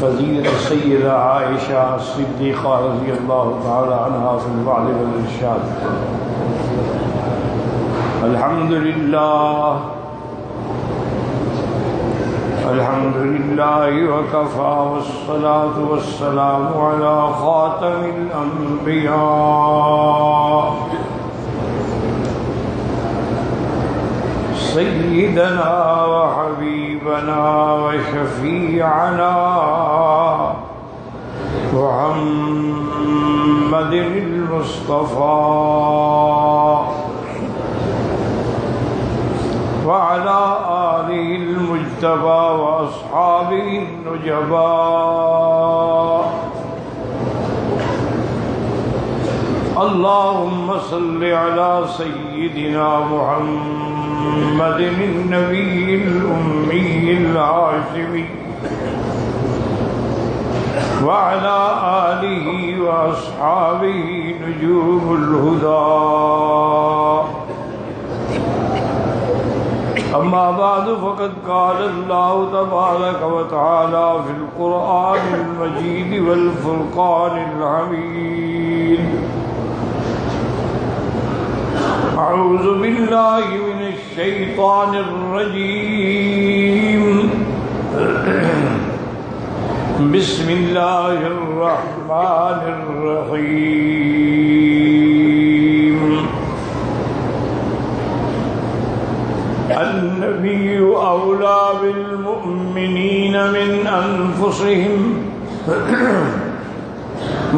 فضیلت سیدہ عائشہ صدیقہ رضی اللہ تعالی عنہا فی الوعد والارشاد. الحمدللہ وکفا والصلاة والسلام علی خاتم الانبیاء سیدنا وحبیبنا وشفیعنا محمد المصطفى وعلى آله المجتبى وأصحابه النجباء. اللهم صل على سيدنا محمد النبي الأمي الهاشمي وعلى آله وأصحابه نجوم الهدى. أما بعد فقد قال الله تبارك وتعالى في القرآن المجيد والفرقان الحميد. أعوذ بالله من الشيطان الرجيم. بسم الله الرحمن الرحيم. النبي أولى بالمؤمنين من أنفسهم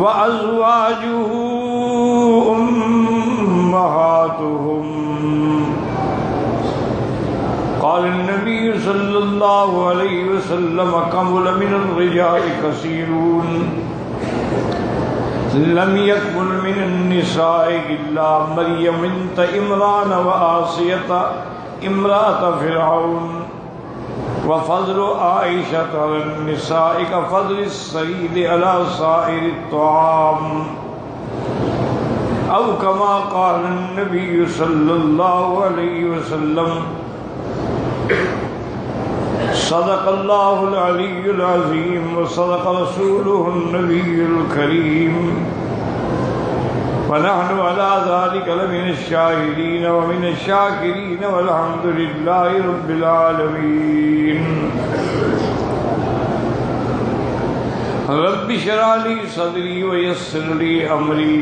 وأزواجه أمهاتهم. قال النبي صلى الله عليه وسلم كمل من الرجال كثيرون لم يكمل من النساء إلا مريم بنت عمران وآسية امرأة فرعون. وفضل عائشة على النساء كفضل السريد على سائر الطعام أو كما قال النبي صلى الله عليه وسلم. صدق الله العلي العظيم وصدق رسوله النبي الكريم ونحن على ذلك لمن الشاهدين ومن الشاكرين والحمد لله رب العالمين. رب اشرح لي صدري ويسر لي أمري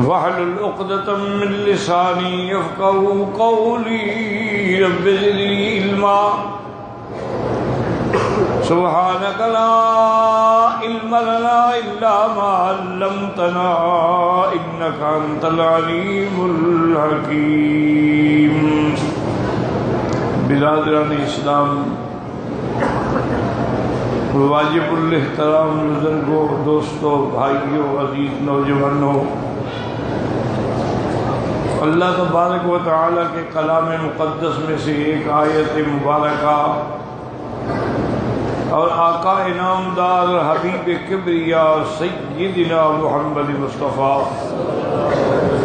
واحلل عقدة من لساني يفقهوا قولي. رب زدني علما سبحانك لا علم لنا إلا ما علمتنا إنك أنت العليم الحكيم. برادران اسلام، واجب الاحترام بزرگوں، دوستوں، بھائیوں، عزیز نوجوانوں، اللہ تبارک و تعالیٰ کے کلام مقدس میں سے ایک آیت مبارکہ اور آقا انعامدار حبیب کبریا سیدنا محمد مصطفیٰ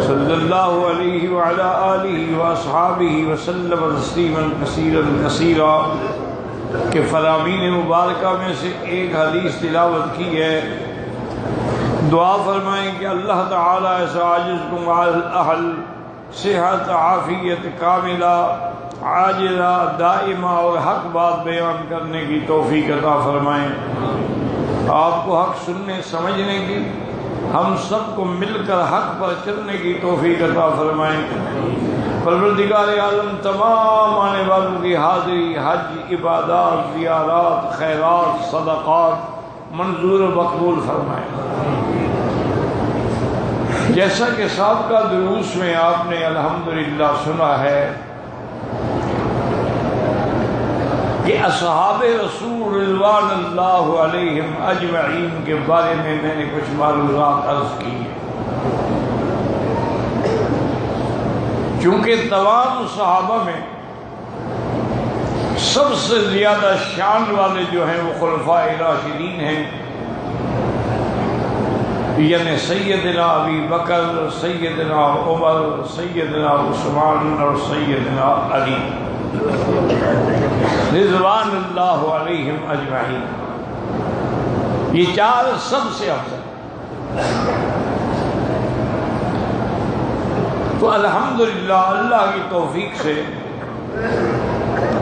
صلی اللہ علیہ وعلا آلہ واصحابہ وسلم تسلیما کثیرا کثیرا کے فرامین مبارکہ میں سے ایک حدیث تلاوت کی ہے. دعا فرمائیں کہ اللہ تعالیٰ ایسا عاجز کو مال اہل صحت عافیت کاملہ عاجلہ دائمہ اور حق بات بیان کرنے کی توفیق عطا فرمائیں. آپ کو حق سننے سمجھنے کی، ہم سب کو مل کر حق پر چلنے کی توفیق عطا فرمائیں. پروردگار عالم تمام آنے والوں کی حاضری، حج، عبادات، زیارات، خیرات، صدقات منظور و مقبول فرمائیں. جیسا کہ سابقہ دروس میں آپ نے الحمدللہ سنا ہے کہ اصحاب رسول رضوان اللہ علیہم اجمعین کے بارے میں نے کچھ معلومات عرض کی ہیں. چونکہ تمام صحابہ میں سب سے زیادہ شان والے جو ہیں وہ خلفاء راشدین ہیں، یعنی سیدنا ابی بکر، سیدنا عمر، سیدنا عثمان اور سیدنا علی رضوان اللہ علیہم اجمعین. یہ چار سب سے افضل۔ تو الحمدللہ اللہ کی توفیق سے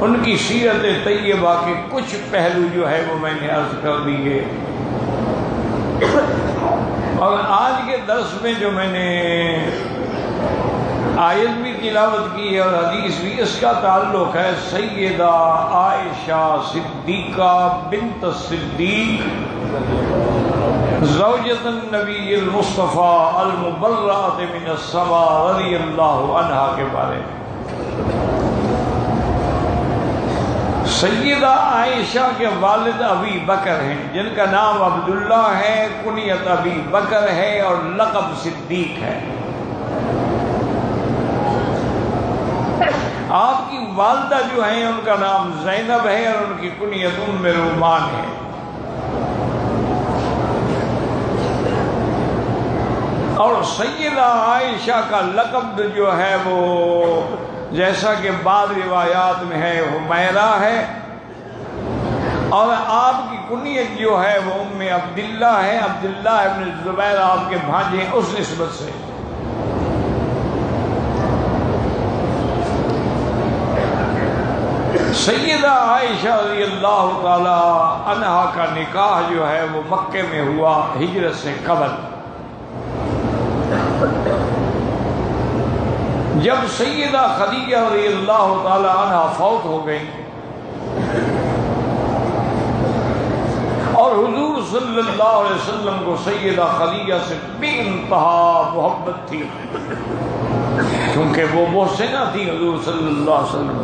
ان کی سیرت طیبہ کے کچھ پہلو جو ہے وہ میں نے عرض کر دیے، اور آج کے درس میں جو میں نے آیت بھی تلاوت کی ہے اور حدیث بھی، اس کا تعلق ہے سیدہ عائشہ صدیقہ بنت الصدیق زوجۃ النبی المصطفیٰ المبرأۃ من السماء رضی اللہ عنہا کے بارے میں۔ سیدہ عائشہ کے والد ابی بکر ہیں، جن کا نام عبداللہ ہے، کنیت ابی بکر ہے اور لقب صدیق ہے۔ آپ کی والدہ جو ہیں ان کا نام زینب ہے اور ان کی کنیت ام رومان ہے۔ اور سیدہ عائشہ کا لقب جو ہے وہ جیسا کہ بعض روایات میں ہے حمیرہ ہے، اور آپ کی کنیت جو ہے وہ ام عبداللہ ہے۔ عبداللہ ابن الزبیر آپ کے بھانجے ہیں اس نسبت سے۔ سیدہ عائشہ رضی اللہ تعالی عنہا کا نکاح جو ہے وہ مکے میں ہوا ہجرت سے قبل۔ جب سیدہ خدیجہ رضی اللہ تعالی عنہا فوت ہو گئی اور حضور صلی اللہ علیہ وسلم کو سیدہ خدیجہ سے بے انتہا محبت تھی، کیونکہ وہ محسنہ تھی حضور صلی اللہ علیہ وسلم،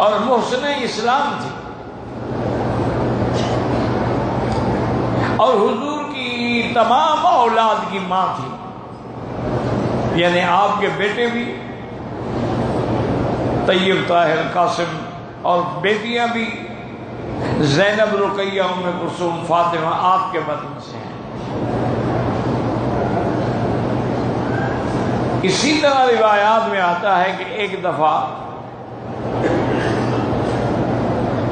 اور محسنہ اسلام تھی، اور حضور کی تمام اولاد کی ماں تھی، یعنی آپ کے بیٹے بھی طیب طاہر قاسم اور بیٹیاں بھی زینب رقیہ ام کلثوم فاطمہ آپ کے بدن سے ہیں۔ اسی طرح روایات میں آتا ہے کہ ایک دفعہ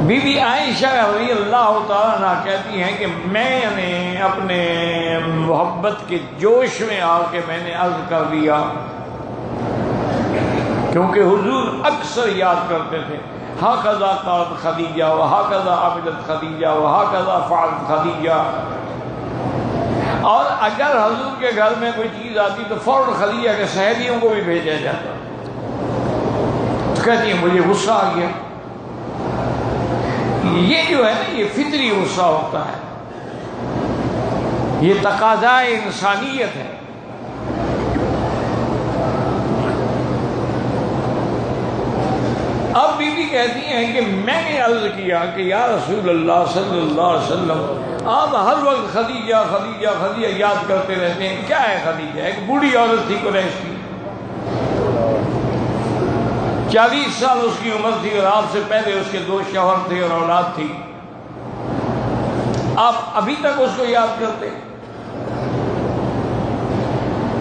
بی بی عائشہ رضی اللہ تعالیٰ عنہ کہتی ہیں کہ میں نے اپنے محبت کے جوش میں آ کے میں نے عرض کر دیا، کیونکہ حضور اکثر یاد کرتے تھے ہاکذا قالت خدیجہ وہاکذا عملت خدیجہ وہاکذا فعلت خدیجہ، اور اگر حضور کے گھر میں کوئی چیز آتی تو فوراً خدیجہ کے سہیلیوں کو بھی بھیجا جاتا۔ تو کہتی ہیں مجھے غصہ آ گیا۔ یہ جو ہے نا یہ فطری غصہ ہوتا ہے، یہ تقاضائے انسانیت ہے۔ اب بی بی کہتی ہیں کہ میں نے عرض کیا کہ یا رسول اللہ صلی اللہ علیہ وسلم، آپ ہر وقت خدیجہ خدیجہ خدیجہ یاد کرتے رہتے ہیں، کیا ہے خدیجہ؟ ایک بوڑھی عورت تھی قریش کی، 40 سال اس کی عمر تھی، اور آپ سے پہلے اس کے 2 شوہر تھے اور اولاد تھی، آپ ابھی تک اس کو یاد کرتے؟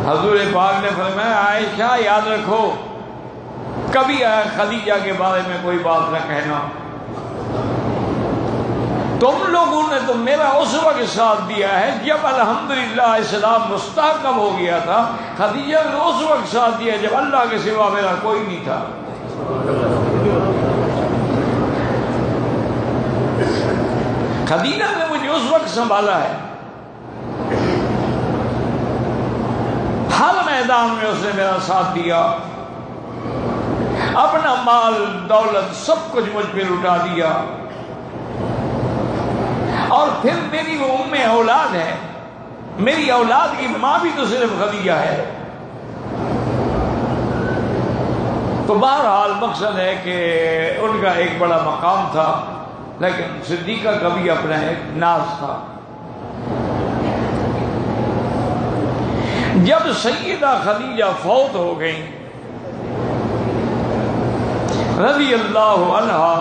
حضور پاک نے فرمایا عائشہ یاد رکھو، کبھی خدیجہ کے بارے میں کوئی بات نہ کہنا، تم لوگوں نے تو میرا اس وقت ساتھ دیا ہے جب الحمدللہ اسلام مستحکم ہو گیا تھا، خدیجہ نے اس وقت ساتھ دیا جب اللہ کے سوا میرا کوئی نہیں تھا۔ خدیجہ نے مجھے اس وقت سنبھالا ہے، ہر میدان میں اس نے میرا ساتھ دیا، اپنا مال دولت سب کچھ مجھ پہ لٹا دیا، اور پھر میری وہ ام اولاد ہے، میری اولاد کی ماں بھی تو صرف خدیجہ ہے۔ تو بہرحال مقصد ہے کہ ان کا ایک بڑا مقام تھا، لیکن صدیقہ کا بھی اپنا ایک ناز تھا۔ جب سیدہ خدیجہ فوت ہو گئیں رضی اللہ عنہا،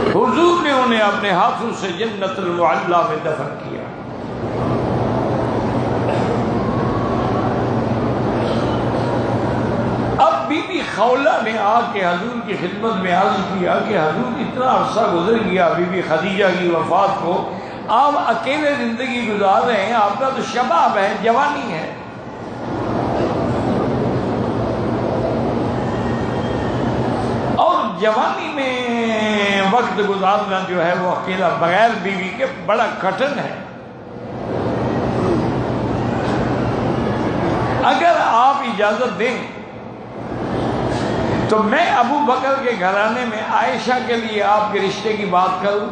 حضور نے انہیں اپنے ہاتھوں سے جنت المعلی میں دفن کیا۔ اب بی بی خولہ نے آ کے حضور کی خدمت میں عرض کیا کہ حضور اتنا عرصہ گزر گیا بی بی خدیجہ کی وفات کو، آپ اکیلے زندگی گزار رہے ہیں، آپ کا تو شباب ہے، جوانی ہے، اور جوانی میں وقت گزارنا جو ہے وہ اکیلا بغیر بیوی کے بڑا کٹھن ہے۔ اگر آپ اجازت دیں تو میں ابو بکر کے گھرانے میں عائشہ کے لیے آپ کے رشتے کی بات کروں؟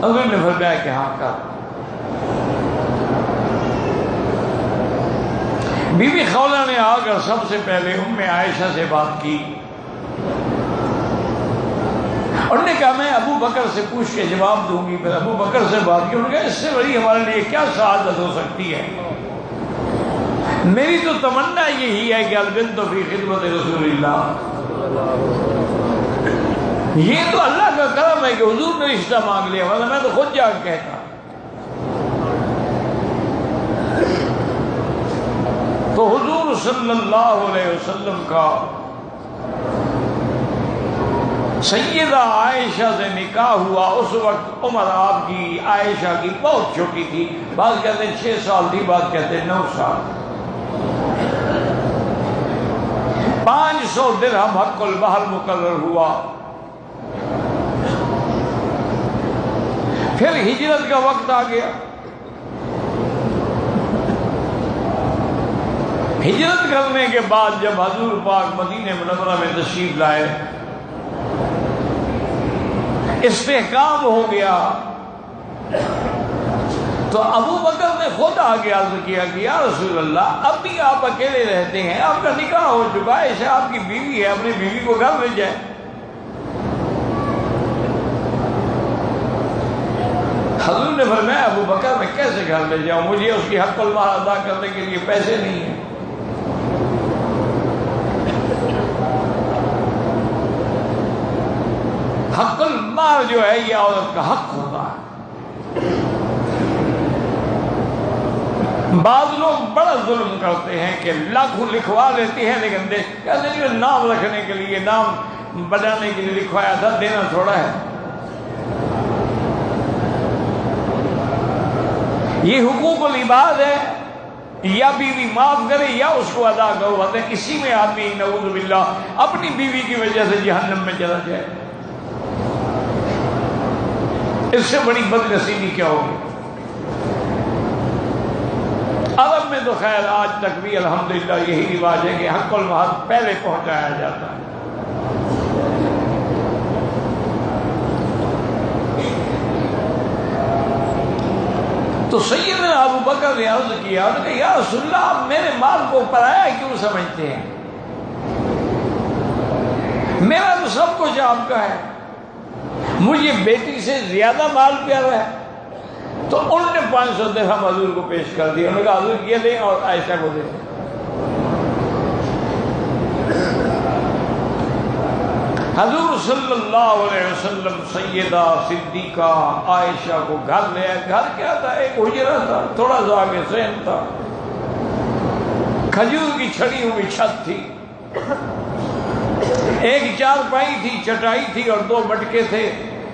حضور نے فرمایا کہ ہاں کر۔ بی بی خولہ نے آ کر سب سے پہلے ام عائشہ سے بات کی، انہوں نے کہا میں ابو بکر سے پوچھ کے جواب دوں گی۔ پھر ابو بکر سے بات کی، انہوں نے کہا اس سے بڑی ہمارے لیے کیا سعادت ہو سکتی ہے، میری تو تمنا یہی ہے کہ البنت فی خدمت رسول اللہ، یہ تو اللہ کا کرم ہے کہ حضور نے رشتہ مانگ لیا، ورنہ میں تو خود جا کے کہتا۔ تو حضور صلی اللہ علیہ وسلم کا سیدہ عائشہ سے نکاح ہوا، اس وقت عمر آپ کی عائشہ کی بہت چھوٹی تھی، بعض کہتے ہیں 6 سال تھی، بعض کہتے ہیں 9 سال۔ 500 درہم حق المہر مقرر ہوا۔ پھر ہجرت کا وقت آ گیا، ہجرت کرنے کے بعد جب حضور پاک مدینہ منورہ میں تشریف لائے، استحکام ہو گیا، تو ابو بکر نے خود آگے عرض کیا کہ یا رسول اللہ اب بھی آپ اکیلے رہتے ہیں، آپ کا نکاح ہو چکا ہے، ایسے آپ کی بیوی ہے، اپنی بیوی کو گھر لے جائیں۔ حضور نے فرمایا ابو بکر میں کیسے گھر لے جاؤں، مجھے اس کی حق المہر ادا کرنے کے لیے پیسے نہیں ہیں۔ حق المہر جو ہے یہ عورت کا حق ہوتا ہے۔ بعض لوگ بڑا ظلم کرتے ہیں کہ لاکھوں لکھوا لیتے ہیں، لیکن کہتے ہیں کہ نام رکھنے کے لیے، نام بنانے کے لیے لکھوایا تھا، دینا تھوڑا ہے۔ یہ حقوق العباد ہے، یا بیوی معاف کرے یا اس کو ادا کرو، اسی میں آدمی نعوذ باللہ اپنی بیوی کی وجہ سے جہنم میں چلا جائے، اس سے بڑی بد نصیبی کیا ہوگی۔ عرب میں تو خیر آج تک بھی الحمدللہ یہی رواج ہے کہ حق المہر پہلے پہنچایا جاتا ہے۔ تو سیدنا ابو بکر نے عرض کیا کہ یا رسول اللہ آپ میرے مال کو پرایا کیوں سمجھتے ہیں، میرا تو سب کچھ آپ کا ہے، مجھے بیٹی سے زیادہ مال پیارا ہے۔ تو انہوں نے 500 درہم حضور کو پیش کر دیا، انہوں نے کہا حضور یہ لیں اور عائشہ کو دیں۔ حضور صلی اللہ علیہ وسلم سیدہ صدیقہ عائشہ کو گھر لے آئے۔ گھر کیا تھا؟ ایک حجرہ تھا، تھوڑا سا آگے صحن تھا، کھجور کی چھڑی ہوئی چھت تھی، ایک چارپائی تھی، چٹائی تھی، اور 2 مٹکے تھے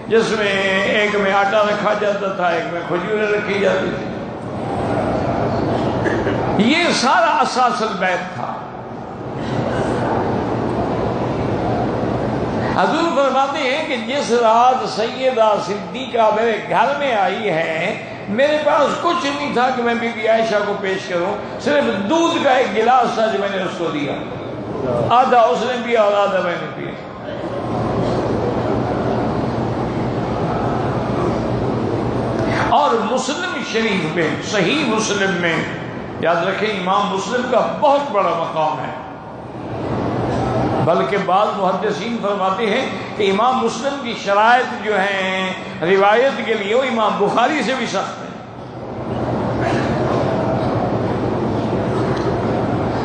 جس میں ایک میں آٹا رکھا جاتا تھا، ایک میں کھجوریں رکھی جاتی تھی۔ یہ سارا اساس البیت تھا۔ حضور فرماتے ہیں کہ جس رات سیدہ صدیقہ میرے گھر میں آئی ہے، میرے پاس کچھ نہیں تھا کہ میں بی بی عائشہ کو پیش کروں، صرف دودھ کا ایک گلاس تھا جو میں نے اس کو دیا، آدھا اس نے پیا اور آدھا میں نے پیا۔ اور مسلم شریف میں، صحیح مسلم میں، یاد رکھیں امام مسلم کا بہت بڑا مقام ہے، بلکہ بعض محدثین فرماتے ہیں کہ امام مسلم کی شرائط جو ہیں روایت کے لیے وہ امام بخاری سے بھی سخت ہے۔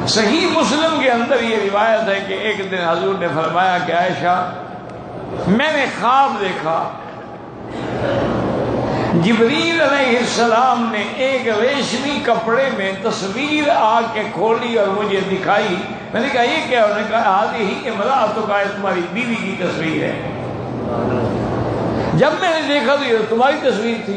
صحیح مسلم کے اندر یہ روایت ہے کہ ایک دن حضور نے فرمایا کہ عائشہ میں نے خواب دیکھا جبریل علیہ السلام نے ایک ریشمی کپڑے میں تصویر آ کے کھولی اور مجھے دکھائی. میں نے کہا یہ کیا؟ انہوں نے کہا آدھی ہی امرأتک، تمہاری بیوی کی تصویر ہے. جب میں نے دیکھا تو یہ تمہاری تصویر تھی.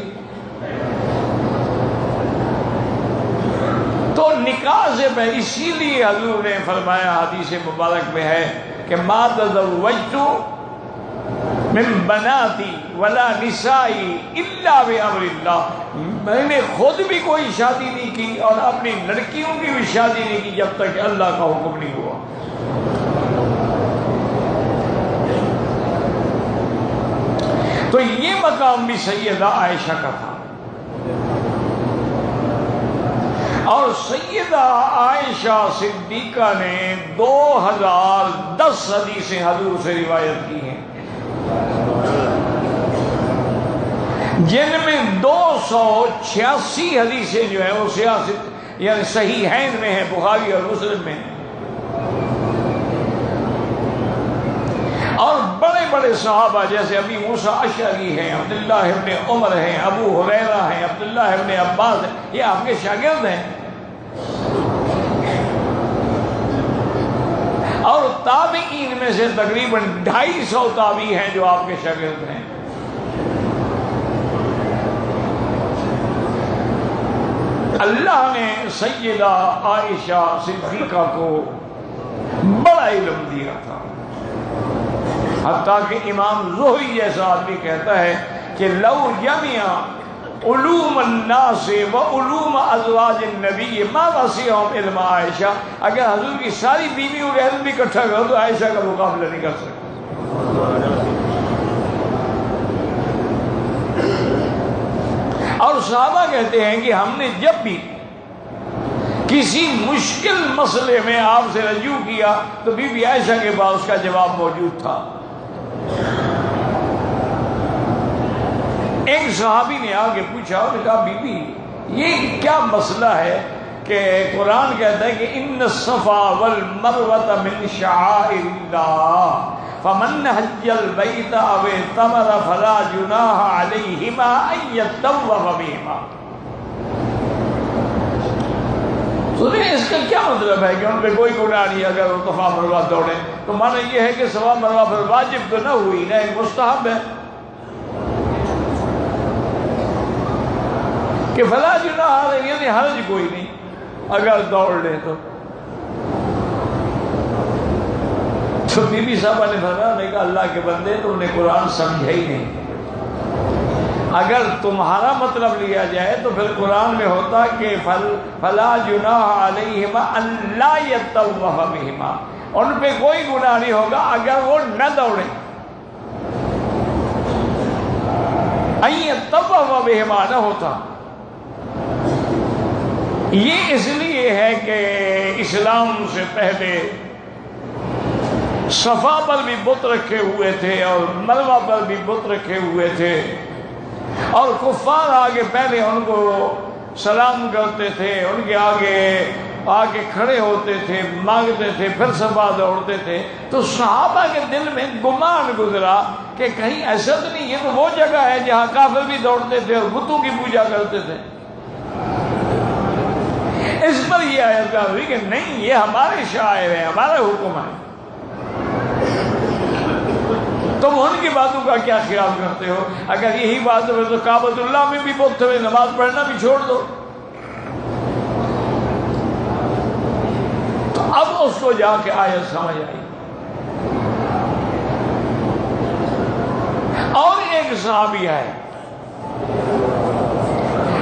تو نکاح سے پہلے اسی لیے حضور نے فرمایا، حدیث مبارک میں ہے کہ ما تزوجت من بناتی ولا نسائی الا بامر اللہ. میں نے خود بھی کوئی شادی نہیں کی اور اپنی لڑکیوں کی بھی شادی نہیں کی جب تک کہ اللہ کا حکم نہیں ہوا. تو یہ مقام بھی سیدہ عائشہ کا تھا. اور سیدہ عائشہ صدیقہ نے 2010 حدیثیں حضور سے روایت کی ہیں، جن میں 286 حدیثیں جو ہیں وہ سیاست یعنی صحیحین میں ہیں، بخاری اور مسلم میں. اور بڑے بڑے صحابہ جیسے ابی موسیٰ اشعری ہیں، عبداللہ ابن عمر ہیں، ابو ہریرہ ہیں، عبداللہ ابن عباس ہیں، یہ آپ کے شاگرد ہیں. اور تابعین میں سے تقریباً 250 تابعی ہیں جو آپ کے شاگرد ہیں. اللہ نے سیدہ عائشہ صدیقہ کو بڑا علم دیا تھا، حتیٰ کہ امام زہری جیسا آدمی کہتا ہے کہ لو جمع علوم الناس و علوم ازواج النبی ما وسعهم علم عائشہ. اگر حضور کی ساری بیویوں کا علم بھی اکٹھا کرو تو عائشہ کا مقابلہ نہیں کر سکتے. اور صحابہ کہتے ہیں کہ ہم نے جب بھی کسی مشکل مسئلے میں آپ سے رجوع کیا تو بی بی عائشہ کے پاس اس کا جواب موجود تھا. ایک صحابی نے آگے پوچھا اور کہا بی بی یہ کیا مسئلہ ہے کہ قرآن کہتا ہے کہ ان الصفا والمروہ من شعائر اللہ فمن حج البیت او اعتمر فلا جناح علیہما ان یطوف بہما. سنیں اس کا کیا مطلب ہے کہ ان پہ کوئی گناہ نہیں اگر وہ صفا مروہ دوڑیں؟ تو معنی یہ ہے کہ صفا مروہ پر واجب تو نہ ہوئی، نہ ایک مستحب ہے کہ فلا جناح علیہ، یعنی حرج کوئی نہیں اگر دوڑ لیں تو. بی بی صاحبہ نے فرمایا، میں کہا اللہ کے بندے تم نے قرآن سمجھا ہی نہیں. اگر تمہارا مطلب لیا جائے تو پھر قرآن میں ہوتا کہ فلا جناح علیہما ان لا یطوف بہما، ان پہ کوئی گناہ نہیں ہوگا اگر وہ نہ دوڑیں. ان یطوف بہما نہ ہوتا. یہ اس لیے ہے کہ اسلام سے پہلے صفا پر بھی بت رکھے ہوئے تھے اور مروہ پر بھی بت رکھے ہوئے تھے، اور کفار آگے پہلے ان کو سلام کرتے تھے، ان کے آگے کھڑے ہوتے تھے، مانگتے تھے، پھر صفا دوڑتے تھے. تو صحابہ کے دل میں گمان گزرا کہ کہیں ایسا تو نہیں، یہ تو وہ جگہ ہے جہاں کافر بھی دوڑتے تھے اور بتوں کی پوجا کرتے تھے. اس پر یہ آیت ہوئی کہ نہیں، یہ ہمارے شاعر ہے، ہمارا حکم ہے. تم ان کی باتوں کا کیا خیال کرتے ہو؟ اگر یہی بات ہے تو کعبۃ اللہ میں بھی بت ہوئے، نماز پڑھنا بھی چھوڑ دو. تو اب اس کو جا کے آیت سمجھ آئی. اور ایک صحابی ہے،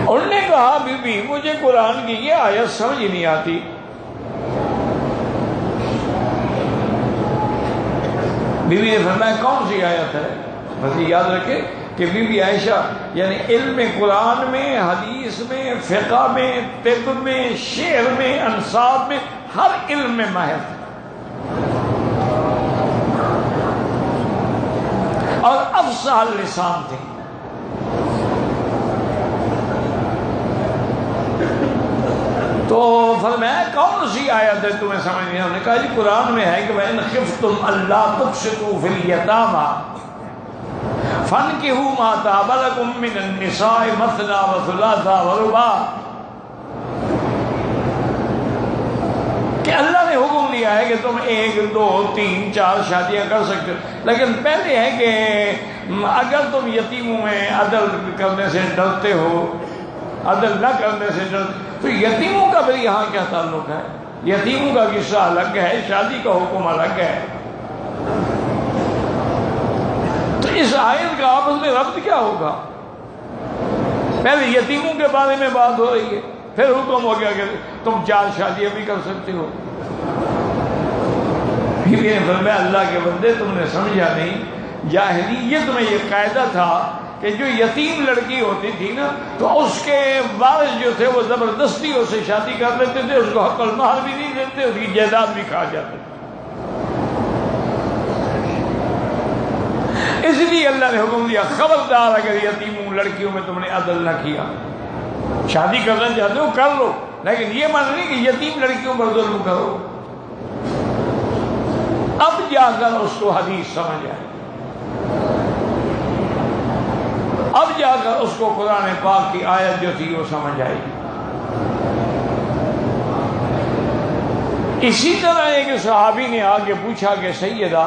انہوں نے کہا بی بی مجھے قرآن کی یہ آیت سمجھ ہی نہیں آتی. بی بی نے فرمایا کون سی آیت ہے؟ بس یاد رکھے کہ بی بی عائشہ یعنی علم قرآن میں، حدیث میں، فقہ میں، طب میں، شعر میں، انصاب میں، ہر علم میں ماہر تھی اور افصح اللسان تھی. تو فرمایا کون سی آیت ہے تمہیں سمجھ نہیں؟ انہوں نے کہا جی قرآن میں ہے کہ وَإِنْ خِفْتُمْ أَلَّا تُقْسِطُوا فِي الْيَتَامَى فَانْكِحُوا مَا طَابَ لَكُم مِّنَ النِّسَاءِ مَثْنَىٰ وَثُلَاثَ وَرُبَاعَ، کہ اللہ نے حکم دیا ہے کہ تم 1 2 3 4 شادیاں کر سکتے ہو، لیکن پہلے ہے کہ اگر تم یتیموں میں عدل کرنے سے ڈرتے ہو، عدل نہ کرنے سے ڈرتے، تو یتیموں کا بھی یہاں کیا تعلق ہے؟ یتیموں کا قصہ الگ ہے، شادی کا حکم الگ ہے۔ تو اس آیت کا آپس میں ربط کیا ہوگا؟ پہلے یتیموں کے بارے میں بات ہو رہی ہے، پھر حکم ہو گیا کہ تم 4 شادیاں بھی کر سکتے ہو۔ پھر یہ فرمایا اللہ کے بندے تم نے سمجھا نہیں، جاہلیت میں یہ قاعدہ تھا کہ جو یتیم لڑکی ہوتی تھی نا تو اس کے وارث جو تھے وہ زبردستی اس سے شادی کر لیتے تھے، اس کو حق المہر بھی نہیں دیتے، اس کی جائیداد بھی کھا جاتے تھے۔ اس لیے اللہ نے حکم دیا خبردار اگر یتیموں لڑکیوں میں تم نے عدل نہ کیا، شادی کرنا چاہتے ہو کر لو، لیکن یہ معنی نہیں کہ یتیم لڑکیوں پر ظلم کرو۔ اب جا کر اس کو حدیث سمجھ آئی، اب جا کر اس کو قرآن پاک کی آیت جو تھی وہ سمجھ آئی۔ اسی طرح ایک صحابی نے آگے پوچھا کہ سیدہ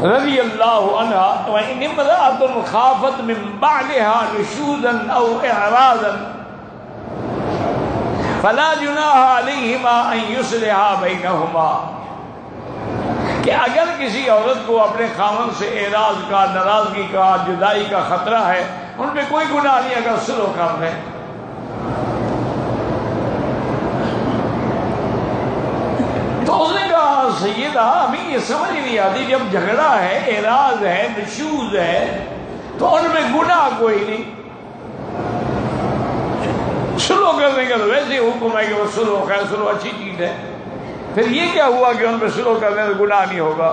رضی اللہ عنہ وَإِنِ امْرَأَةٌ خَافَتْ مِنْ بَعْلِهَا نُشُوزًا أَوْ إِعْرَاضًا فَلَا جُنَاحَ عَلَيْهِمَا أَنْ يُصْلِحَا بَيْنَهُمَا، کہ اگر کسی عورت کو اپنے خاوند سے اعراض کا، ناراضگی کا، جدائی کا خطرہ ہے، ان پہ کوئی گناہ نہیں اگر صلح کر لیں۔ تو اس نے کہا سیدہ ہمیں یہ سمجھ نہیں آتی، جب جھگڑا ہے، اعراض ہے، نشوز ہے، تو ان میں گناہ کوئی نہیں، صلح کرنے کا تو ویسے حکم ہے کہ وہ صلح خیر، صلح اچھی چیز ہے، پھر یہ کیا ہوا کہ ان پہ صلح کرنے سے گناہ نہیں ہوگا؟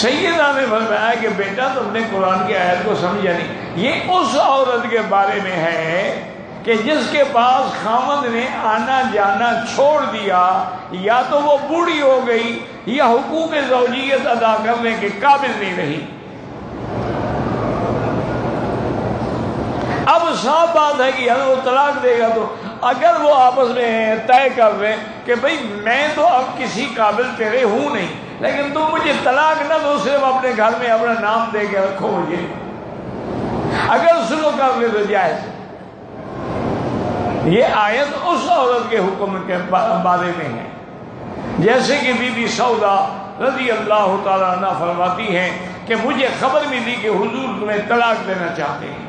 سیدہ نے فرمایا کہ بیٹا تم نے قرآن کی آیت کو سمجھا نہیں، یہ اس عورت کے بارے میں ہے کہ جس کے پاس خاوند نے آنا جانا چھوڑ دیا، یا تو وہ بوڑھی ہو گئی یا حقوق زوجیت ادا کرنے کے قابل نہیں رہی۔ اب صاف بات ہے کہ وہ طلاق دے گا، تو اگر وہ آپس میں طے کر لیں کہ بھئی میں تو اب کسی قابل تیرے ہوں نہیں، لیکن تم مجھے طلاق نہ دو، صرف اپنے گھر میں اپنا نام دے کے رکھو مجھے، اگر صلح کر لے تو جائز۔ یہ آیت اس عورت کے حکم کے بارے میں ہے، جیسے کہ بی بی سودا رضی اللہ تعالیٰ عنہ فرماتی ہیں کہ مجھے خبر ملی کہ حضور تمہیں طلاق دینا چاہتے ہیں۔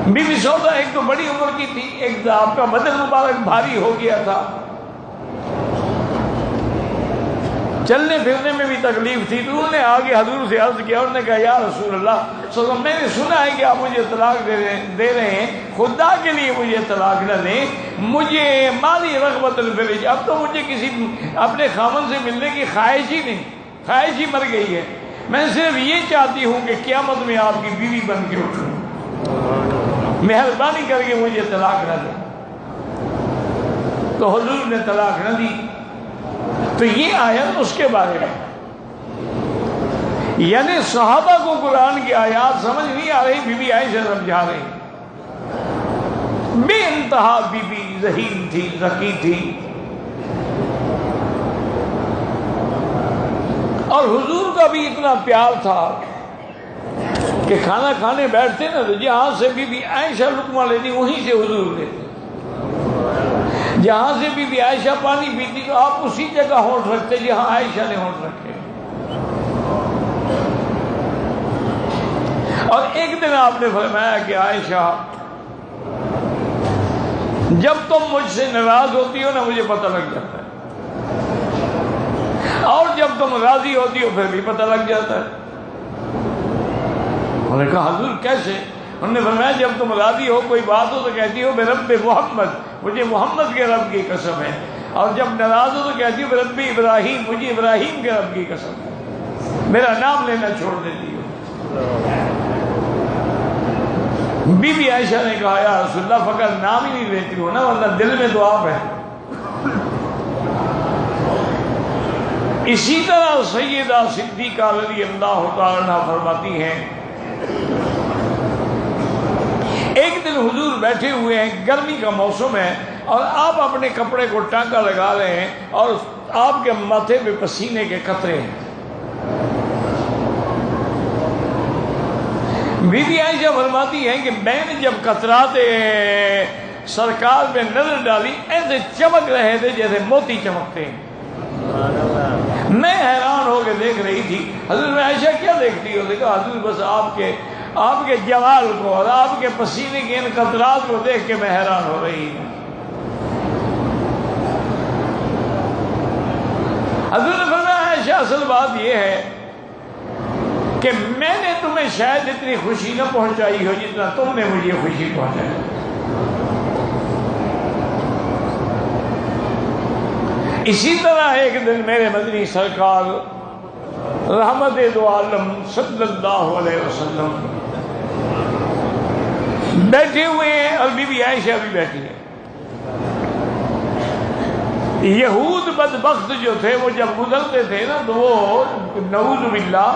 بی بی سودا ایک تو بڑی عمر کی تھی، ایک آپ کا بدن مبارک بھاری ہو گیا تھا، چلنے پھرنے میں بھی تکلیف تھی، تو انہوں نے آگے حضور سے عرض کیا، انہوں نے کہا یا رسول اللہ صلی اللہ علیہ وسلم میں نے سنا ہے کہ آپ مجھے طلاق دے رہے ہیں، خدا کے لیے مجھے طلاق نہ دیں، مجھے مالی رغبت الفرج، اب تو مجھے کسی اپنے خاوند سے ملنے کی خواہش ہی نہیں، خواہش ہی مر گئی ہے، میں صرف یہ چاہتی ہوں کہ قیامت میں آپ کی بیوی بن کے اٹھوں، مہربانی کر کے مجھے طلاق نہ دیں۔ تو حضور نے طلاق نہ دی۔ تو یہ آیت اس کے بارے میں، یعنی صحابہ کو قرآن کی آیات سمجھ نہیں آ رہی، بی بی عائشہ سمجھا رہی، بے انتہا بی بی ذہین تھی، ذکی تھی، اور حضور کا بھی اتنا پیار تھا کہ کھانا کھانے بیٹھتے نا تو جہاں سے بی بی عائشہ لقمہ لیتی وہیں سے حضور لیتے، جہاں سے بی بی عائشہ پانی پیتی تو آپ اسی جگہ ہونٹ رکھتے جہاں عائشہ نے ہونٹ رکھے۔ اور ایک دن آپ نے فرمایا کہ عائشہ جب تم مجھ سے ناراض ہوتی ہو نا مجھے پتہ لگ جاتا ہے، اور جب تم راضی ہوتی ہو پھر بھی پتہ لگ جاتا ہے۔ انہوں نے کہا حضور کیسے؟ انہوں نے فرمایا جب تم راضی ہو کوئی بات ہو تو کہتی ہو برب محمد، مجھے محمد کے رب کی قسم ہے، اور جب ناراض ہو تو کہتی ہو برب ابراہیم، مجھے ابراہیم کے رب کی قسم ہے، میرا نام لینا چھوڑ دیتی ہو۔ بی بی عائشہ نے کہا یا رسول اللہ فقط نام ہی نہیں لیتی ہو نا، ورنہ دل میں تو آپ ہے۔ اسی طرح سیدہ صدیقہ رضی اللہ تعالی عنہ فرماتی ہیں ایک دن حضور بیٹھے ہوئے ہیں، گرمی کا موسم ہے، اور آپ اپنے کپڑے کو ٹانکا لگا رہے ہیں اور آپ کے ماتھے پہ پسینے کے قطرے ہیں۔ بی بی عائشہ فرماتی ہیں کہ میں نے جب قطرات سرکار پہ نظر ڈالی ایسے چمک رہے تھے جیسے موتی چمکتے ہیں۔ میں حیران ہو کے دیکھ رہی تھی۔ حضرت عائشہ کیا دیکھتی ہو؟ دیکھا حضور بس آپ کے جمال کو اور آپ کے پسینے کے ان قطرات کو دیکھ کے میں حیران ہو رہی ہوں۔ حضور نے فرمایا عائشہ اصل بات یہ ہے کہ میں نے تمہیں شاید اتنی خوشی نہ پہنچائی ہو جتنا تم نے مجھے خوشی پہنچائی۔ اسی طرح ایک دن میرے مدنی سرکار رحمت دو عالم صلی اللہ علیہ وسلم بیٹھے ہوئے ہیں اور بی بی عائشہ بھی بیٹھی ہے۔ یہود بدبخت جو تھے وہ جب گزرتے تھے نا تو وہ نعوذ باللہ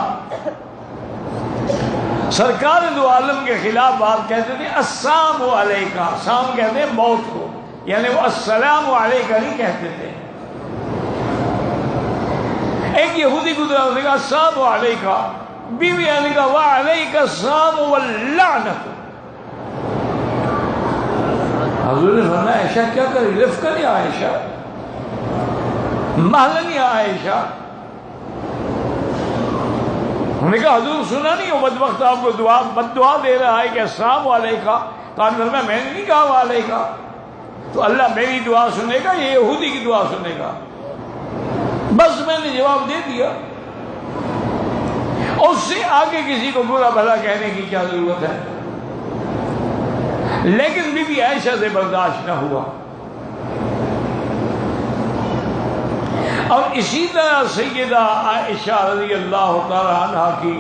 سرکار دو عالم کے خلاف بات کہتے تھے، السلام علیکہ، سام کہتے ہیں موت کو، یعنی وہ السلام علیکہ نہیں کہتے تھے۔ ایک یہودی گزرا نے کہا السلام علیکہ، بیوی نے کہا وعلیکہ السلام واللعنت۔ حضور نے فرمایا عائشہ کیا کری؟ رفقاً یا عائشہ، مہلاً یا عائشہ۔ انہوں نے کہا حضور سنا نہیں ہو بدبخت آپ کو بد دعا دے رہا ہے کہ السلام علیکہ؟ تو آپ نے فرمایا میں نے نہیں کہا وعلیکہ، تو اللہ میری دعا سنے گا یہ یہودی کی دعا سنے گا؟ بس میں نے جواب دے دیا، اس سے آگے کسی کو برا بھلا کہنے کی کیا ضرورت ہے؟ لیکن بی بی عائشہ سے برداشت نہ ہوا۔ اور اسی طرح سیدہ عائشہ رضی اللہ تعالی عنہ کی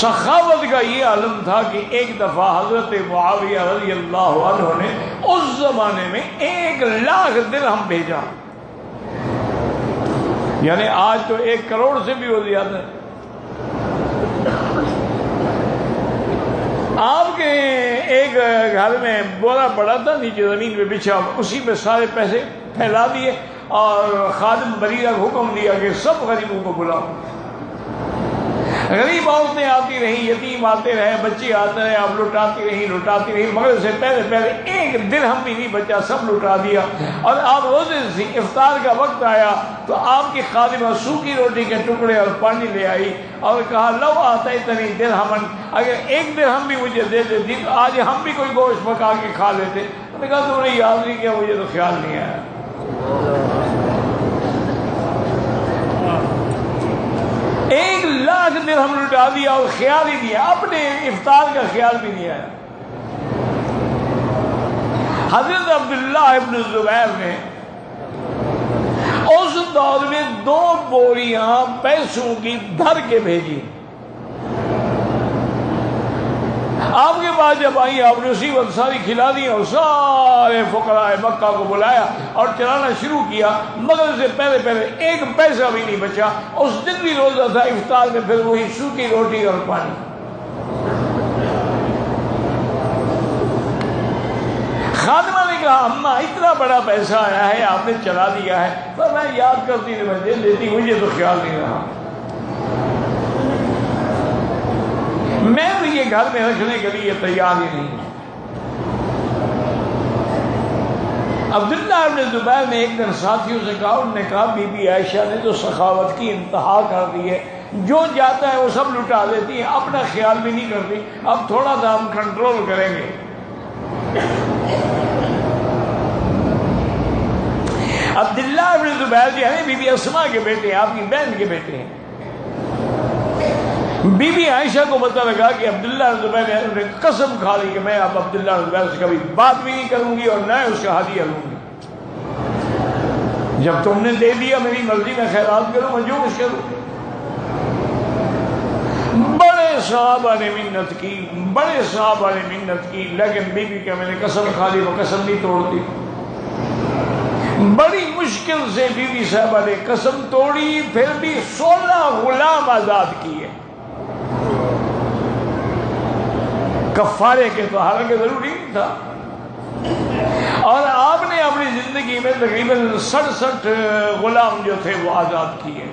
سخاوت کا یہ عالم تھا کہ ایک دفعہ حضرت معاویہ رضی اللہ عنہ نے اس زمانے میں 1,00,000 درہم بھیجا، یعنی آج تو 1 کروڑ سے بھی ہو زیادہ ہے۔ آپ کے ایک گھر میں بولا پڑا تھا نیچے زمین پہ بچھا، اسی پہ سارے پیسے پھیلا دیے اور خادم بریرہ کو حکم دیا کہ سب غریبوں کو بلاؤ۔ غریب عورتیں آتی رہیں، یتیم آتے رہے، بچے آتے رہے، آپ لٹاتی رہی، مگر سے پہلے 1 درہم بھی نہیں بچا، سب لٹا دیا۔ اور آپ روزے سے افطار کا وقت آیا تو آپ کی خادمہ سوکھی روٹی کے ٹکڑے اور پانی لے آئی اور کہا لو آتیتنی درہمن، اگر 1 درہم بھی مجھے دے دیتی تو آج ہم بھی کوئی گوشت پکا کے کھا لیتے۔ انہوں نے کہا تم نے یاد نہیں کیا، مجھے تو خیال نہیں آیا۔ 1,00,000 درہم لٹا دیا اور خیال ہی دیا، اپنے افطار کا خیال بھی نہیں آیا۔ حضرت عبداللہ ابن زبیر نے اس دور میں 2 بوریاں پیسوں کی دھر کے بھیجی۔ آپ کے پاس جب آئی آپ نے اسی وقت ساری کھلا دی اور سارے فقراء مکہ کو بلایا اور چلانا شروع کیا، مگر سے پہلے 1 پیسہ بھی نہیں بچا۔ اس دن بھی روزہ تھا، افطار میں پھر وہی سوکھی روٹی اور پانی۔ خادمہ نے کہا اماں اتنا بڑا پیسہ آیا ہے آپ نے چلا دیا ہے، پر میں یاد کرتی تھی میں دے دیتی، مجھے تو خیال نہیں رہا۔ میں تو یہ گھر میں رکھنے کے لیے تیار ہی نہیں۔ عبداللہ ابن زبیر نے ایک دن ساتھیوں سے کہا، انہوں نے کہا بی بی عائشہ نے تو سخاوت کی انتہا کر دی ہے، جو جاتا ہے وہ سب لٹا دیتی ہے، اپنا خیال بھی نہیں کرتی، اب تھوڑا سا ہم کنٹرول کریں گے۔ عبداللہ ابن زبیر جو ہے بی بی اسماء کے بیٹے ہیں، آپ کی بہن کے بیٹے ہیں۔ بی بی عائشہ کو پتہ لگا کہ عبداللہ زبیر نے قسم کھا لی کہ میں اب عبداللہ زبیر سے کبھی بات بھی نہیں کروں گی اور نہ اس کا ہدیہ لوں گی۔ جب تم نے دے دیا میری مرضی میں خیرات کروں، میں جو کچھ کروں۔ بڑے صحابہ نے منت کی، لیکن بی بی کہ میں نے قسم کھا لی، وہ قسم نہیں توڑتی۔ بڑی مشکل سے بی بی صاحبہ نے قسم توڑی، پھر بھی 16 غلام آزاد کیے کفارے کے، تو حالانکہ ضروری نہیں تھا۔ اور آپ نے اپنی زندگی میں تقریباً 67 غلام جو تھے وہ آزاد کیے۔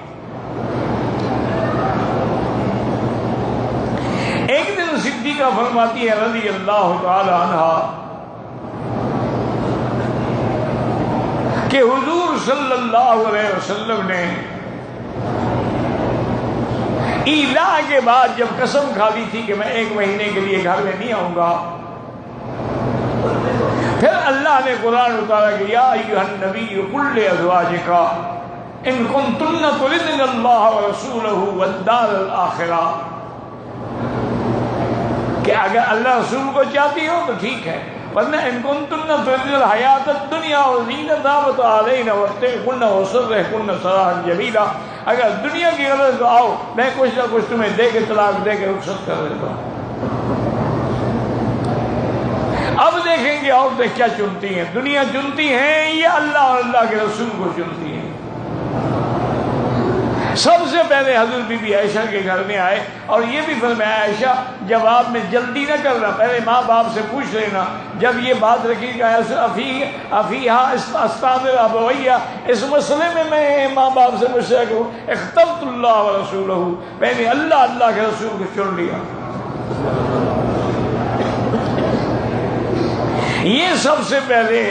ایک دن صدیقہ فرماتی ہے رضی اللہ تعالی عنہا کہ حضور صلی اللہ علیہ وسلم نے ایلا کے بعد جب قسم کھا لی تھی کہ میں 1 مہینے کے لیے گھر میں نہیں آؤں گا، پھر اللہ نے قرآن اتارا کہ یا ایھا النبی قل لازواجک ان کنتن تردن اللہ ورسولہ والدار الآخرہ، کہ اگر اللہ رسول کو چاہتی ہو تو ٹھیک ہے، ورنہ ان کنتن تردن الحیات الدنیا وزینتہا فتعالین واتعن وسرحکن سراحا جمیلا، اگر دنیا کی غرض تو آؤ، میں کچھ نہ کچھ تمہیں دے کے طلاق دے کے رخصت کر دیتا ہوں۔ اب دیکھیں گے عورتیں کیا چنتی ہیں، دنیا چنتی ہیں یا اللہ اور اللہ کے رسول کو چنتی ہیں۔ سب سے پہلے حضرت بی بی عائشہ کے گھر میں آئے اور یہ بھی فرمایا عائشہ جواب میں جلدی نہ کرنا، پہلے ماں باپ سے پوچھ لینا، جب یہ بات رکھی کہ افیہا استامر ابویہ، اس مسئلے میں ماں باپ سے مشورہ کروں، اخترت اللہ ورسولہ، میں نے اللہ کے رسول کو چن لیا۔ یہ سب سے پہلے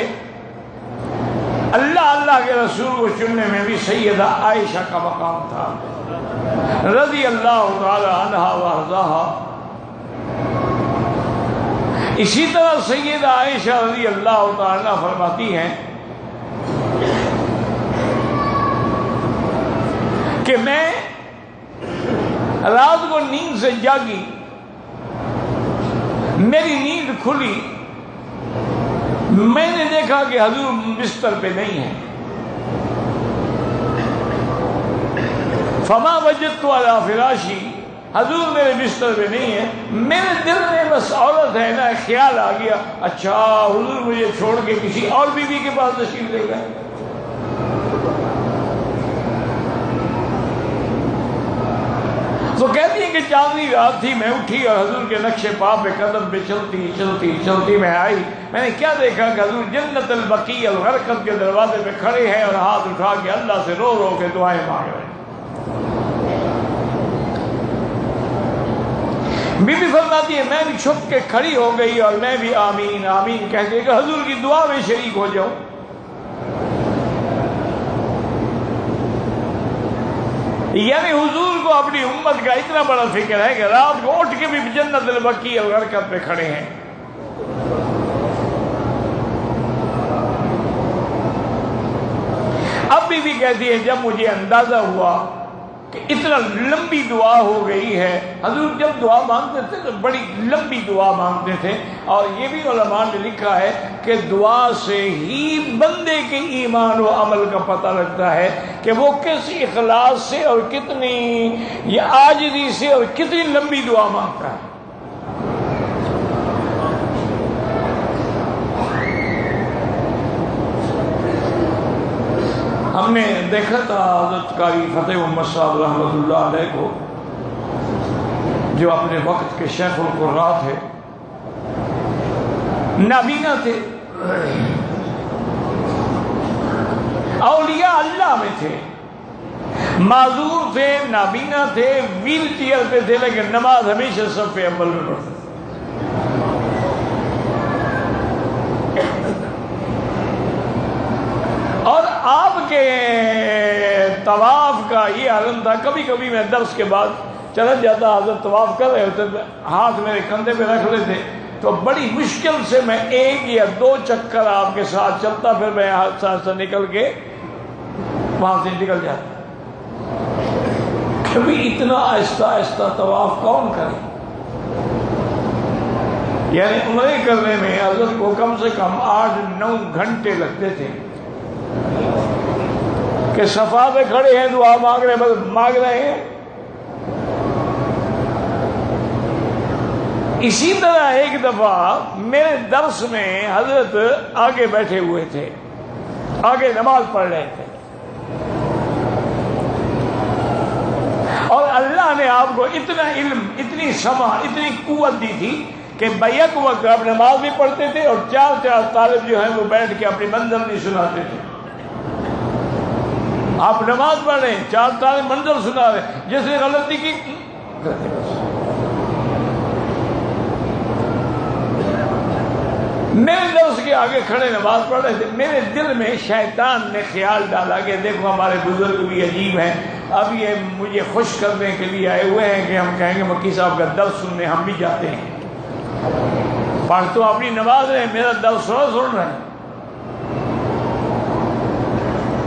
اللہ کے رسول کو چننے میں بھی سیدہ عائشہ کا مقام تھا رضی اللہ تعالی عنہا وارضاہا۔ اسی طرح سیدہ عائشہ رضی اللہ تعالی عنہا فرماتی ہیں کہ میں رات کو نیند سے جاگی، میری نیند کھلی، میں نے دیکھا کہ حضور بستر پہ نہیں ہے، فما وجدت علی فراشی، حضور میرے بستر پہ نہیں ہے، میرے دل میں بس عورت ہے نا خیال آ گیا، اچھا حضور مجھے چھوڑ کے کسی اور بیوی کے پاس تشریف لے گئے۔ تو کہتی ہیں کہ چاندنی رات تھی، میں اٹھی اور حضور کے نقش پا پہ قدم پہ چلتی میں آئی، میں نے کیا دیکھا کہ حضور جنت البقیع الغرقد کے دروازے پہ کھڑے ہیں اور ہاتھ اٹھا کے اللہ سے رو رو کے دعائیں مانگ رہے ہیں۔ بی بی فرماتی ہے میں بھی چھپ کے کھڑی ہو گئی اور میں بھی آمین آمین کہہ کے کہ حضور کی دعا میں شریک ہو جاؤں۔ یعنی حضور کو اپنی امت کا اتنا بڑا فکر ہے کہ رات کو اٹھ کے بھی جنت البقیع الغرقد پہ کھڑے ہیں۔ اب بھی کہتی ہے جب مجھے اندازہ ہوا کہ اتنا لمبی دعا ہو گئی ہے، حضور جب دعا مانگتے تھے تو بڑی لمبی دعا مانگتے تھے، اور یہ بھی علماء نے لکھا ہے کہ دعا سے ہی بندے کے ایمان و عمل کا پتہ لگتا ہے کہ وہ کس اخلاص سے اور کتنی عاجزی سے اور کتنی لمبی دعا مانگتا ہے۔ ہم نے دیکھا تھا حضرت قاری فتح محمد صاحب رحمۃ اللہ علیہ کو، جو اپنے وقت کے شیخ القراء تھے، نابینا تھے، اولیاء اللہ میں تھے، معذور تھے، نابینا تھے، ویل چیئر پہ تھے، لیکن نماز ہمیشہ صف پہ اول میں پڑھتے تھے۔ اور آپ کے طواف کا یہ عالم تھا، کبھی کبھی میں درس کے بعد چلا جاتا، حضرت طواف کر رہے ہوتے، ہاتھ میرے کندھے پہ رکھ لیتے، تو بڑی مشکل سے میں 1 یا 2 چکر آپ کے ساتھ چلتا، پھر میں ہاتھ سے نکل کے وہاں سے نکل جاتا۔ کبھی اتنا آہستہ آہستہ طواف کون کرے؟ یعنی عمرے کرنے میں حضرت کو کم سے کم 8-9 گھنٹے لگتے تھے کہ صفا پہ کھڑے ہیں دعا مانگ رہے ہیں۔ اسی طرح ایک دفعہ میرے درس میں حضرت آگے بیٹھے ہوئے تھے آگے نماز پڑھ رہے تھے، اور اللہ نے آپ کو اتنا علم، اتنی سمع، اتنی قوت دی تھی کہ بیک وقت آپ نماز بھی پڑھتے تھے اور چار طالب جو ہیں وہ بیٹھ کے اپنی منظر نہیں سناتے تھے۔ آپ نماز پڑھ رہے ہیں، چار طالب منظر سنا رہے ہیں، جس نے غلطی کی میرے درس کے آگے کھڑے نماز پڑھ رہے تھے، میرے دل میں شیطان نے خیال ڈالا کہ دیکھو ہمارے بزرگ بھی عجیب ہیں، اب یہ مجھے خوش کرنے کے لیے آئے ہوئے ہیں کہ ہم کہیں گے مکی صاحب کا درس سننے ہم بھی جاتے ہیں۔ پڑھ تو اپنی نماز رہے، میرا درس سن رہے ہیں،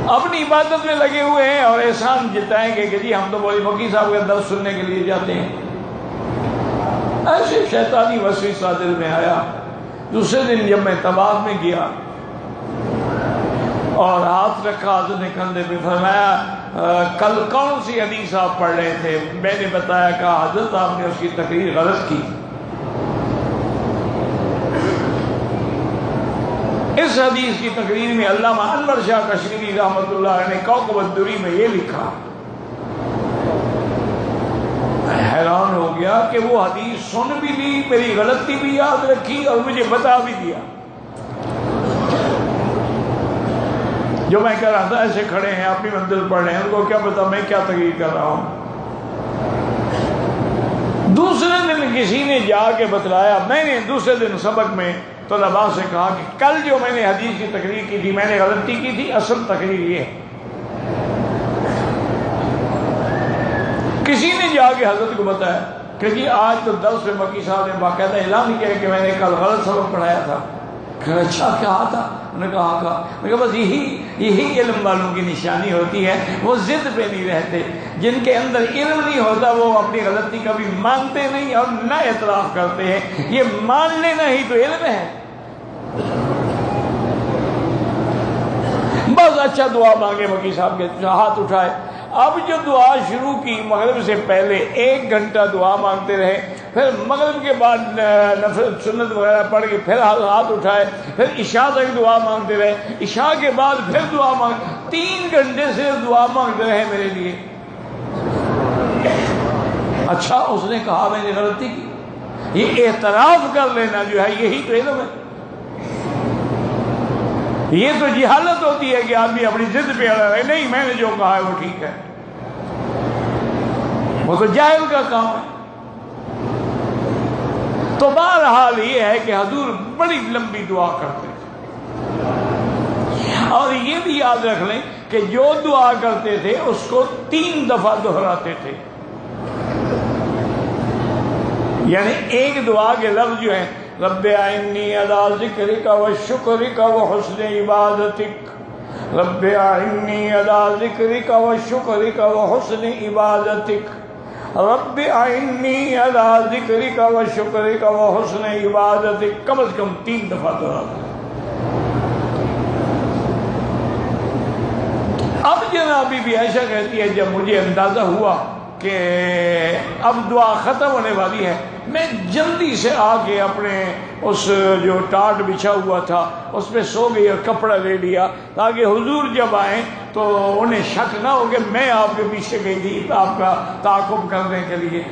اپنی عبادت میں لگے ہوئے ہیں اور احسان جتائیں گے کہ جی ہم تو بولے مکی صاحب کا درس سننے کے لیے جاتے ہیں۔ ایسے شیطانی وسوسہ دل میں آیا۔ دوسرے دن جب میں طواف میں گیا اور ہاتھ رکھا حضرت نے کندھے پہ، فرمایا کل کون سی حدیث آپ پڑھ رہے تھے؟ میں نے بتایا کہ حضرت آپ نے اس کی تقریر غلط کی۔ اس حدیث کی تقریر میں علامہ انور شاہ کشمیری رحمۃ اللہ علیہ نے کوکب الدری میں یہ لکھا۔ میں حیران ہو گیا کہ وہ حدیث سن بھی لی، میری غلطی بھی یاد رکھی اور مجھے بتا بھی دیا۔ جو میں کہہ رہا تھا ایسے کھڑے ہیں اپنی منزل پڑھ رہے ہیں، ان کو کیا پتا میں کیا تقریر کر رہا ہوں۔ دوسرے دن کسی نے جا کے بتلایا، میں نے دوسرے دن سبق میں طلباء سے کہا کہ کل جو میں نے حدیث کی تقریر کی تھی میں نے غلطی کی تھی، اصل تقریر یہ ہے۔ کسی نے جا کے حضرت کو بتایا کہ جی آج تو درس میں مکی صاحب نے باقاعدہ اعلان کیا کہ میں نے کل غلط سبق پڑھایا تھا۔ کہ اچھا کیا تھا؟ انہوں نے کہا میں کہا بس یہی علم والوں کی نشانی ہوتی ہے، وہ ضد پہ نہیں رہتے۔ جن کے اندر علم نہیں ہوتا وہ اپنی غلطی کبھی مانتے نہیں اور نہ اعتراف کرتے ہیں۔ یہ مان لینا ہی تو علم ہے۔ بس اچھا دعا مانگے مکی صاحب کے، ہاتھ اٹھائے۔ اب جو دعا شروع کی مغرب سے پہلے 1 گھنٹہ دعا مانگتے رہے، پھر مغرب کے بعد نفل سنت وغیرہ پڑھ کے پھر ہاتھ اٹھائے، پھر عشاء تک دعا مانگتے رہے، عشاء کے بعد پھر دعا مانگ، 3 گھنٹے سے دعا مانگتے رہے میرے لیے۔ اچھا اس نے کہا میں نے غلطی کی، یہ اعتراف کر لینا جو ہے یہی تو علم ہے۔ یہ تو جہالت ہوتی ہے کہ آدمی اپنی ضد پہ اڑا رہے، نہیں میں نے جو کہا ہے وہ ٹھیک ہے، وہ تو جاہل کا کام ہے۔ تو بہرحال یہ ہے کہ حضور بڑی لمبی دعا کرتے تھے، اور یہ بھی یاد رکھ لیں کہ جو دعا کرتے تھے اس کو 3 دفعہ دہراتے تھے، یعنی ایک دعا کے لفظ جو ہیں رب اعنی علی ذکرک و شکرک و حسن عبادتک، رب اعنی علی ذکرک و شکرک و حسن عبادتک، رب اعنی علی ذکرک و شکرک و حسن عبادتک، کم از کم 3 دفعہ دہراتے۔ اب جناب بی بی عائشہ کہتی ہے جب مجھے اندازہ ہوا کہ اب دعا ختم ہونے والی ہے، میں جلدی سے آ کے اپنے اس جو ٹاٹ بچھا ہوا تھا اس پہ سو گئی اور کپڑا لے لیا تاکہ حضور جب آئیں تو انہیں شک نہ ہو کہ میں آپ کے پیچھے گئی تھی آپ کا تعاقب کرنے کے لیے۔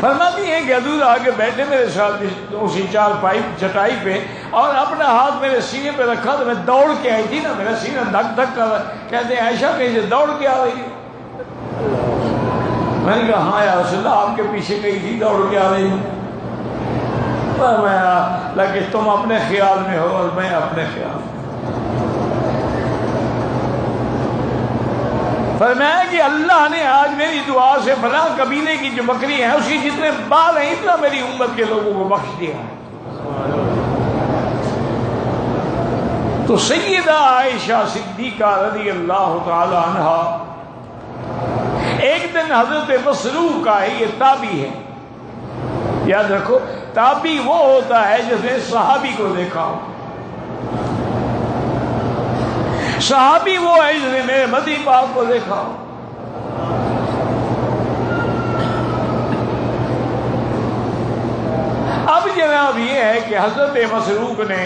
فرماتی ہیں کہ حضور آگے بیٹھے میرے ساتھ اسی چٹائی پہ اور اپنا ہاتھ میرے سینے پہ رکھا تو میں دوڑ کے آئی تھی نا، میرا سینہ دھک دھک کر رہا۔ کہتے ہیں عائشہ کہیں سے دوڑ کے آ رہی ہے؟ میں نے کہا ہاں یا رسول اللہ آپ کے پیچھے گئی تھی دوڑ کے آ رہی ہوں۔ لیکن تم اپنے خیال میں ہو اور میں اپنے خیال میں۔ فرمایا کہ اللہ نے آج میری دعا سے فلاں قبیلے کی جو بکری ہیں اس کی جتنے بال ہیں اتنا میری امت کے لوگوں کو بخش دیا ہے۔ تو سیدہ عائشہ صدیقہ رضی اللہ تعالی عنہا ایک دن حضرت مسروق کا ہے، یہ تابعی ہے، یاد رکھو تابعی وہ ہوتا ہے جس نے صحابی کو دیکھا ہو، صحابی وہ ہے جس نے میرے مدی پاک کو دیکھا ہو۔ اب جناب یہ ہے کہ حضرت مسروق نے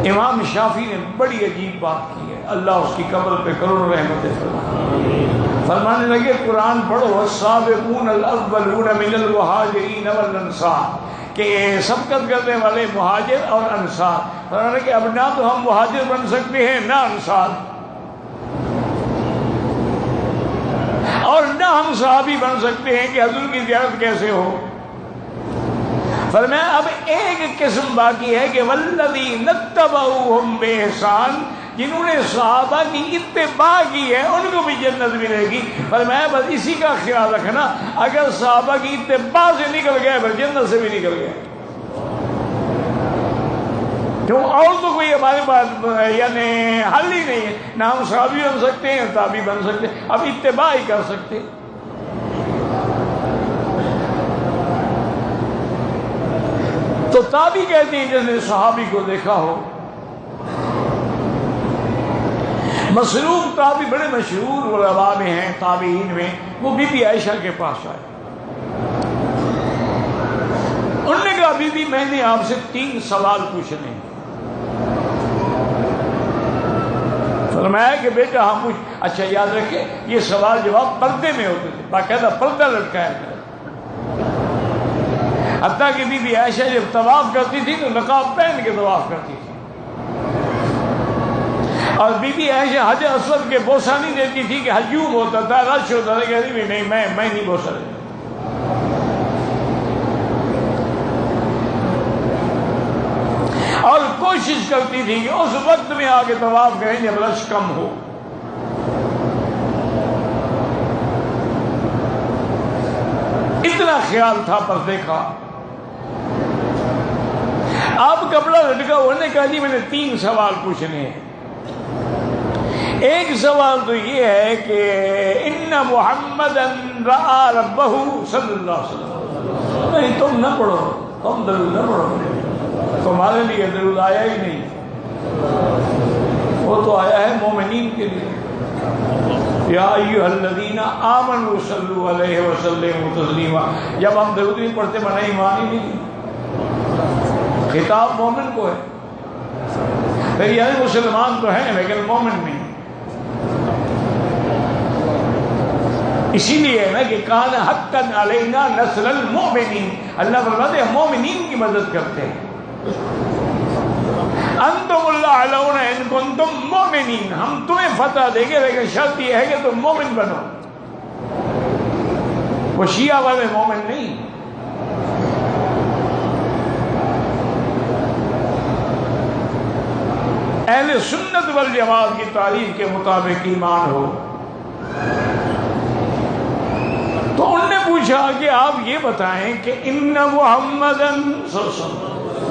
امام شافعی نے بڑی عجیب بات کی ہے، اللہ اس کی قبر پہ کروڑوں رحمتیں فرمائے۔ فرمانے لگے قرآن پڑھو، والسابقون الاولون من المہاجرین والانصار، کہ سبقت کرنے والے مہاجر اور انصار۔ فرمانے کہ اب نہ تو ہم مہاجر بن سکتے ہیں نہ انصار، اور نہ ہم صحابی بن سکتے ہیں کہ حضور کی زیارت کیسے ہو۔ فرمایا اب ایک قسم باقی ہے کہ والذین اتبعوہم بإحسان، جنہوں نے صحابہ کی اتباع کی ہے ان کو بھی جنت ملے گی۔ فرمایا بس اسی کا خیال رکھنا، اگر صحابہ کی اتباع سے نکل گئے پھر جنت سے بھی نکل گئے، کیوں اور تو کوئی ہمارے پاس یعنی حل ہی نہیں ہے، نہ ہم صحابی بن سکتے ہیں تابعی بن سکتے ہیں، اب اتباع ہی کر سکتے۔ تو تابعی کہتے ہیں جس نے صحابی کو دیکھا ہو۔ مسروق تابعی بڑے مشہور علماء میں ہیں، تابعین میں، وہ بی بی عائشہ کے پاس آئے، انہوں نے کہا بی بی میں نے آپ سے 3 سوال پوچھنے ہیں۔ فرمایا کہ بیٹا ہم پوچھ۔ اچھا یاد رکھے یہ سوال جواب پردے میں ہوتے تھے، باقاعدہ پردہ لٹکایا گیا، حتیٰ کہ بی بی عائشہ جب طواف کرتی تھی تو نقاب پہن کے طواف کرتی تھی، اور بی بی عائشہ حجر اسود کے بوسہ نہیں دیتی تھی کہ ہجوم ہوتا تھا، رش ہوتا تھا، کہتی بھی نہیں میں نہیں بوسہ دیتا۔ اور کوشش کرتی تھی کہ اس وقت میں آگے طواف کریں جب رش کم ہو۔ اتنا خیال تھا پردے کا۔ آپ کپڑا لٹکا، انہوں نے کہا جی میں نے 3 سوال پوچھنے ہیں۔ ایک سوال تو یہ ہے کہ ان محمدا رأى ربہ صلی اللہ علیہ وسلم۔ نہیں تم نہ پڑھو، تم درود نہ پڑھو، تمہارے لیے درود آیا ہی نہیں، وہ تو آیا ہے مومنین کے لیے، یا ایھا الذین آمنوا صلوا علیہ وسلموا تسلیما۔ جب ہم درود نہیں پڑھتے منا ایمان ہی نہیں، خطاب مومن کو ہے، پھر یعنی مسلمان تو ہیں لیکن مومن نہیں۔ اسی لیے نا کہ کان حقا علینا نصر المؤمنین، اللہ فرماتے ہیں مومنین کی مدد کرتے ہیں۔ انتم الاعلون ان کنتم مومنین، ہم تمہیں فتح دیں گے لیکن شرط یہ ہے کہ تم مومن بنو۔ وہ شیعہ والے مومن نہیں، اہل سنت والجماعت کی تعریف کے مطابق ایمان ہو۔ تو انہوں نے پوچھا کہ آپ یہ بتائیں کہ ان محمدن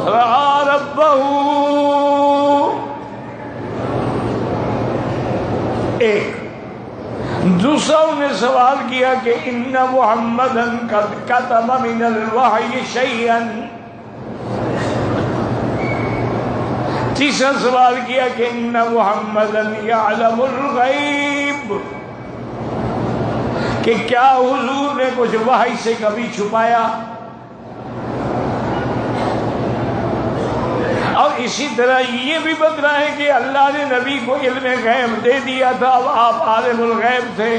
رأى ربہ، ایک۔ دوسرا انہوں نے سوال کیا کہ ان محمدن قد کتم من الوحی شیئا، تیسرا سوال کیا کہ ان محمدن یعلم الغیب، کہ کیا حضور نے کچھ وحی سے کبھی چھپایا۔ اور اسی طرح یہ بھی بتلا ہے کہ اللہ نے نبی کو علم غیب دے دیا تھا، اب آپ عالم الغیب تھے۔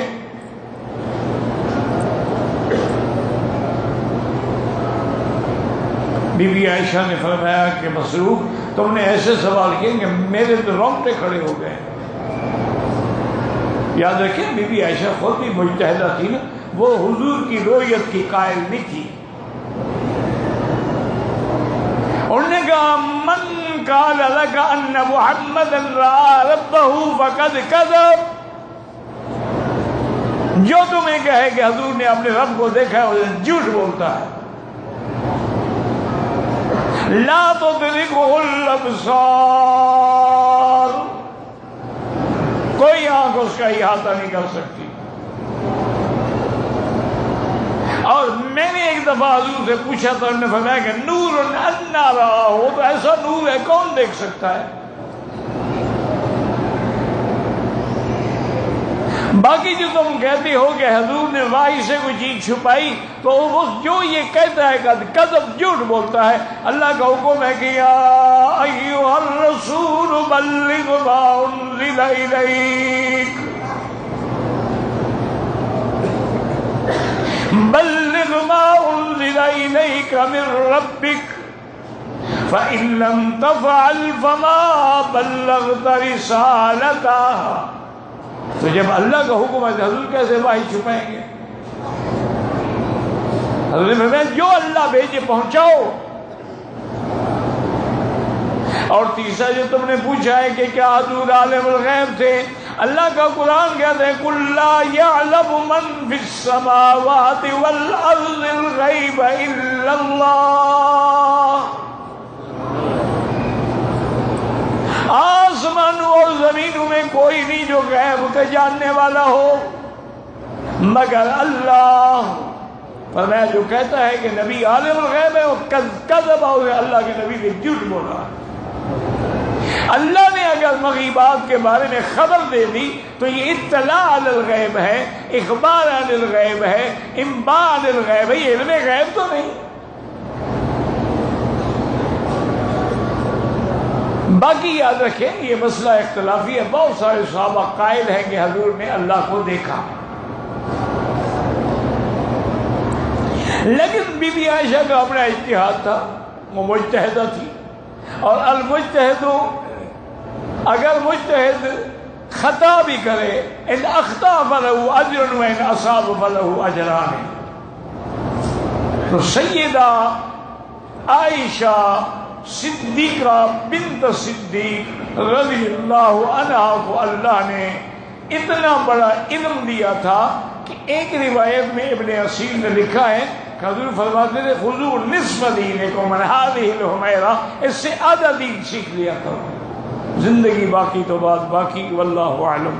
بی بی عائشہ نے فرمایا کہ مسروق تم نے ایسے سوال کیے کہ میرے تو رونگٹے کھڑے ہو گئے۔ یاد رکھیں بی بی عائشہ خود بھی مجتہدہ تھی نا، وہ حضور کی رؤیت کی قائل نہیں تھی۔ انہوں نے کہا من قال لك ان محمد رأى ربه فقد كذب، جو تمہیں کہے کہ حضور نے اپنے رب کو دیکھا ہے وہ جھوٹ بولتا ہے۔ لا تدركه الابصار، کوئی آنکھ اس کا احاطہ نہیں کر سکتی۔ اور میں نے ایک دفعہ حضور سے پوچھا تو انہوں نے فرمایا کہ نور انا رہا ہو، تو ایسا نور ہے کون دیکھ سکتا ہے۔ باقی جو تم تم کہتے ہو کہ حضور نے وحی سے کوئی چیز چھپائی تو وہ جو یہ کہتا ہے کذب جھوٹ بولتا ہے. اللہ کا حکم ہے کہ یا ایھا الرسول بلغ ما انزل الیک بلغ ما انزل الیک من ربک فإن لم تفعل فما بلغت رسالتہ. تو جب اللہ کا حکم ہے تو حضور کیسے وحی چھپائیں گے؟ حضور نے فرمایا جو اللہ بھیجے پہنچاؤ. اور تیسرا جو تم نے پوچھا ہے کہ کیا حضور عالم الغیب تھے، اللہ کا قرآن کہتا ہے قُلْ لَا يَعْلَمُ مَنْ فِي السَّمَاوَاتِ وَالْأَرْضِ الْغَيْبَ إِلَّا اللَّهُ. آسمانوں اور زمینوں میں کوئی نہیں جو غیب کا جاننے والا ہو مگر اللہ. فرمایا جو کہتا ہے کہ نبی عالم الغیب ہے وہ کذب ہو گیا، اللہ کے نبی نے جھوٹ بولا. اللہ نے اگر مغیبات کے بارے میں خبر دے دی تو یہ اطلاع علی الغیب ہے، اخبار عن الغیب ہے، انباء عن الغیب ہے، یہ علم غیب تو نہیں. باقی یاد رکھیں یہ مسئلہ اختلافی ہے. بہت سارے صحابہ قائل ہیں کہ حضور نے اللہ کو دیکھا، لیکن بی بی عائشہ کا اپنا اجتہاد تھا، وہ مجتہدہ تھی. اور المجتہد اگر مجتہد خطا بھی کرے ان اخطا فلہ اجر وان اصاب فلہ اجران. تو سیدہ عائشہ صدیقہ بنت صدیق رضی اللہ عنہا کو اللہ نے اتنا بڑا علم دیا تھا کہ ایک روایت میں ابن اسیر نے لکھا ہے کہ حضور فرماتے تھے خذوا نصف دینکم من هذه الحمیرہ، اس سے آدھا دین سیکھ لیا کرو، زندگی باقی تو بات باقی. واللہ اعلم.